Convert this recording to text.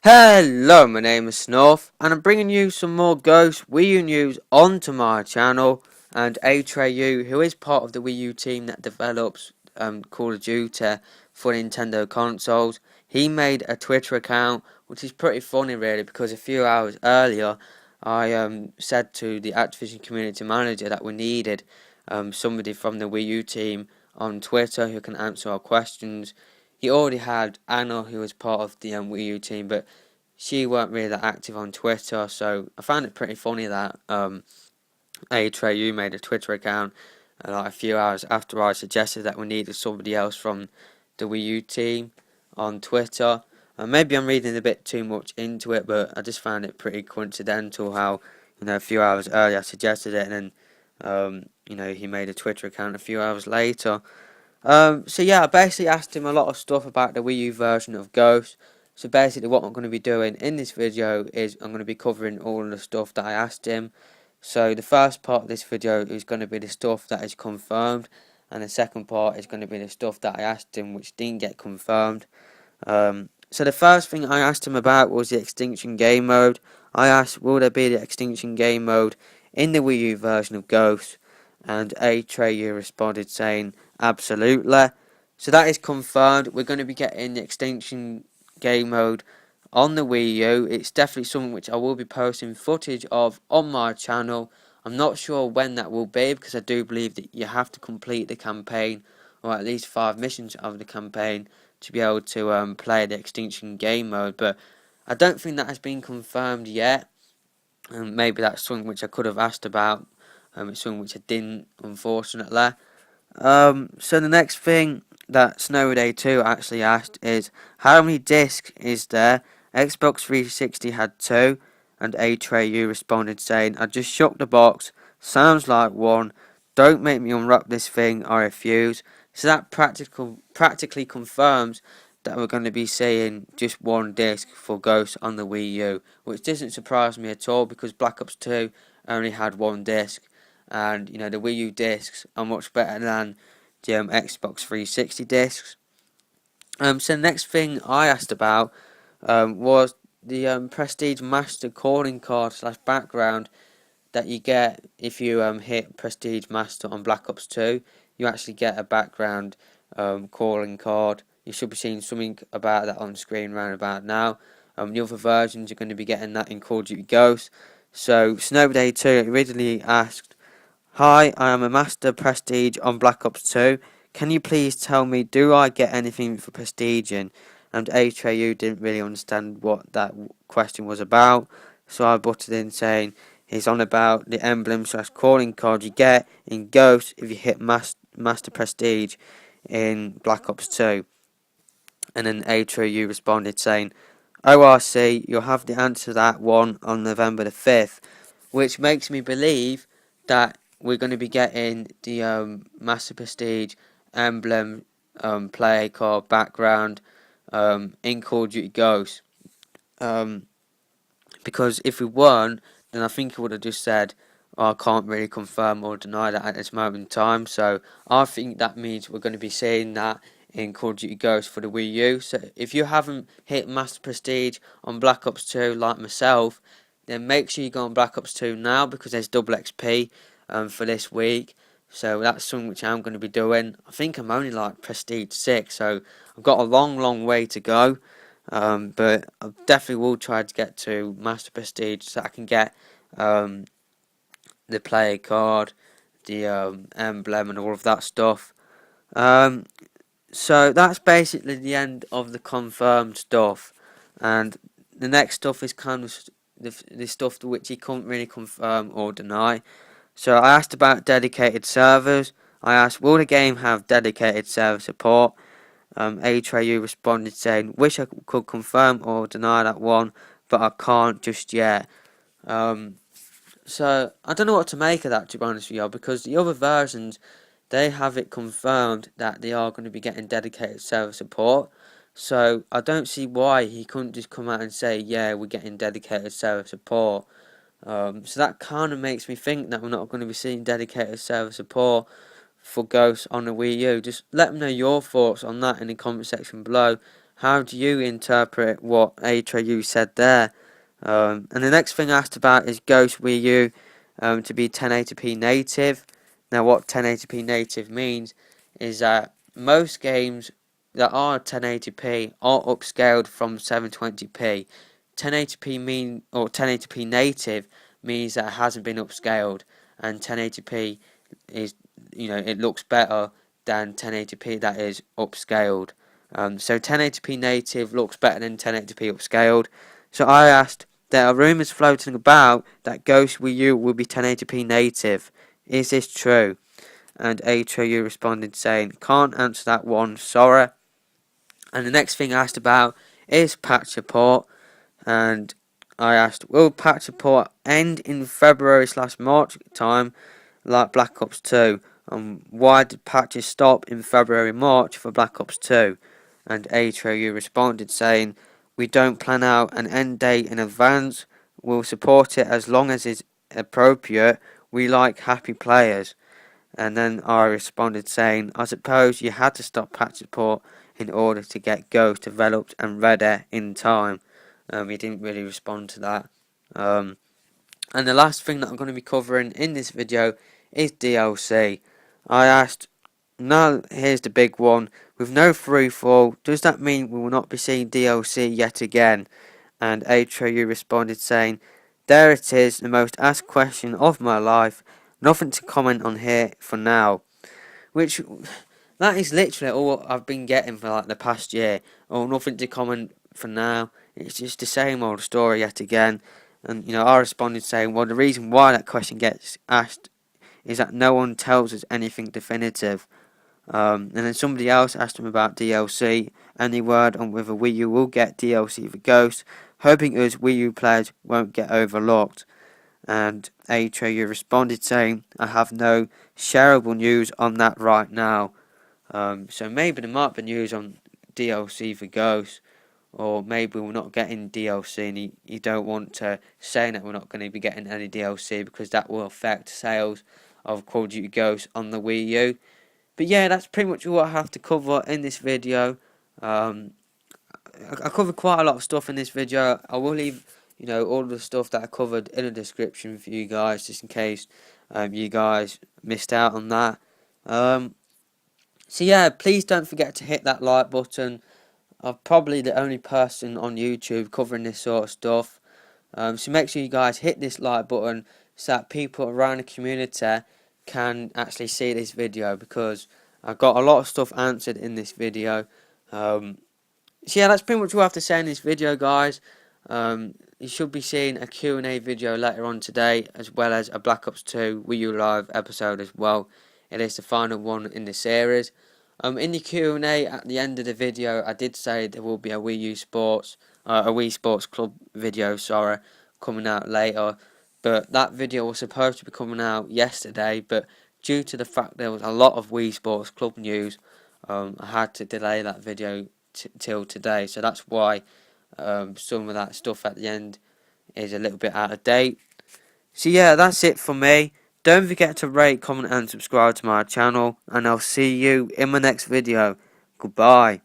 Hello, my name is Snuff, and I'm bringing you some more Ghost Wii U news onto my channel. And Atreyu, who is part of the Wii U team that develops Call of Duty for Nintendo consoles, he made a Twitter account, which is pretty funny really, because a few hours earlier, I said to the Activision community manager that we needed somebody from the Wii U team on Twitter who can answer our questions. He already had Anna, who was part of the Wii U team, but she weren't really that active on Twitter, so I found it pretty funny that Atreyu made a Twitter account like a few hours after I suggested that we needed somebody else from the Wii U team on Twitter. Maybe I'm reading a bit too much into it, but I just found it pretty coincidental how, a few hours earlier I suggested it, and then, he made a Twitter account a few hours later. So yeah, I basically asked him a lot of stuff about the Wii U version of Ghost. So basically what I'm going to be doing in this video is I'm going to be covering all of the stuff that I asked him. So the first part of this video is going to be the stuff that is confirmed, and the second part is going to be the stuff that I asked him which didn't get confirmed. So the first thing I asked him about was the Extinction Game Mode. I asked, will there be the Extinction Game Mode in the Wii U version of Ghost? And Atreyu responded saying, absolutely. So that is confirmed. We're going to be getting the Extinction Game Mode on the Wii U. It's definitely something which I will be posting footage of on my channel. I'm not sure when that will be, because I do believe that you have to complete the campaign, or at least 5 missions of the campaign, to be able to play the Extinction Game Mode. But I don't think that has been confirmed yet. And maybe that's something which I could have asked about. It's something which I didn't, unfortunately. So the next thing that Snowday2 actually asked is, how many discs is there? Xbox 360 had 2, and Atreyu responded saying, I just shook the box, sounds like 1, don't make me unwrap this thing, I refuse. So that practically confirms that we're going to be seeing just 1 disc for Ghost on the Wii U, which doesn't surprise me at all, because Black Ops 2 only had 1 disc. And the Wii U discs are much better than the Xbox 360 discs. So the next thing I asked about was the Prestige Master calling card slash background that you get if you hit Prestige Master on Black Ops 2. You actually get a background calling card. You should be seeing something about that on screen round about now. The other versions are going to be getting that in Call of Duty Ghost. So Snowday2 originally asked, hi, I am a Master Prestige on Black Ops 2. Can you please tell me, do I get anything for prestiging? And Atreyu didn't really understand what that question was about, so I butted in saying, he's on about the emblem slash calling card you get in Ghost if you hit Master Prestige in Black Ops 2. And then Atreyu responded saying, ORC, you'll have the answer to that one on November the 5th, which makes me believe that we're going to be getting the Master Prestige emblem play card background in Call of Duty Ghost. Because if we weren't, then I think it would have just said, I can't really confirm or deny that at this moment in time. So I think that means we're going to be seeing that in Call of Duty Ghost for the Wii U. So if you haven't hit Master Prestige on Black Ops 2 like myself, then make sure you go on Black Ops 2 now, because there's double XP for this week. So that's something which I'm going to be doing. I think I'm only like Prestige 6, so I've got a long way to go. But I definitely will try to get to Master Prestige so I can get the player card, the emblem, and all of that stuff. So that's basically the end of the confirmed stuff, and the next stuff is kind of the stuff to which he couldn't really confirm or deny. So I asked about dedicated servers. I asked, will the game have dedicated server support? Atreyu responded saying, wish I could confirm or deny that one, but I can't just yet. So I don't know what to make of that, to be honest with you, because the other versions, they have it confirmed that they are going to be getting dedicated server support. So I don't see why he couldn't just come out and say, yeah, we're getting dedicated server support. So that kind of makes me think that we're not going to be seeing dedicated server support for Ghost on the Wii U. Just let me know your thoughts on that in the comment section below. How do you interpret what Atreyu said there? And the next thing I asked about is Ghost Wii U to be 1080p native. Now, what 1080p native means is that most games that are 1080p are upscaled from 720p. 1080p native means that it hasn't been upscaled, and 1080p is, it looks better than 1080p that is upscaled. So 1080p native looks better than 1080p upscaled. So I asked, there are rumours floating about that Ghost Wii U will be 1080p native. Is this true? And Atreyu responded saying, can't answer that one, sorry. And the next thing I asked about is patch support. And I asked, will patch support end in February/March time like Black Ops 2? And why did patches stop in February/March for Black Ops 2? And Atreyu responded saying, we don't plan out an end date in advance. We'll support it as long as it's appropriate. We like happy players. And then I responded saying, I suppose you had to stop patch support in order to get Ghost developed and ready in time. He didn't really respond to that. And the last thing that I'm going to be covering in this video is DLC. I asked, now here's the big one, with no freefall, does that mean we will not be seeing DLC yet again? And Atreyu responded saying, there it is, the most asked question of my life, nothing to comment on here for now. Which, that is literally all I've been getting for like the past year. Oh, nothing to comment for now. It's just the same old story yet again. And, I responded saying, well, the reason why that question gets asked is that no one tells us anything definitive. And then somebody else asked him about DLC. Any word on whether Wii U will get DLC for Ghost, hoping us Wii U players won't get overlooked. And Atreyu responded saying, I have no shareable news on that right now. So maybe there might be news on DLC for Ghost, or maybe we're not getting DLC and you don't want to say that we're not going to be getting any DLC because that will affect sales of Call of Duty Ghost on the Wii U. But yeah, that's pretty much all I have to cover in this video. I covered quite a lot of stuff in this video. I will leave, all the stuff that I covered in the description for you guys, just in case you guys missed out on that. So yeah, please don't forget to hit that like button. I'm probably the only person on YouTube covering this sort of stuff. So make sure you guys hit this like button so that people around the community can actually see this video, because I've got a lot of stuff answered in this video. So yeah, that's pretty much all I have to say in this video, guys. You should be seeing a Q&A video later on today, as well as a Black Ops 2 Wii U Live episode as well. It is the final one in the series. In the Q&A at the end of the video, I did say there will be a Wii Sports Club video, coming out later. But that video was supposed to be coming out yesterday, but due to the fact there was a lot of Wii Sports Club news, I had to delay that video till today. So that's why some of that stuff at the end is a little bit out of date. So yeah, that's it for me. Don't forget to rate, comment and subscribe to my channel, and I'll see you in my next video. Goodbye.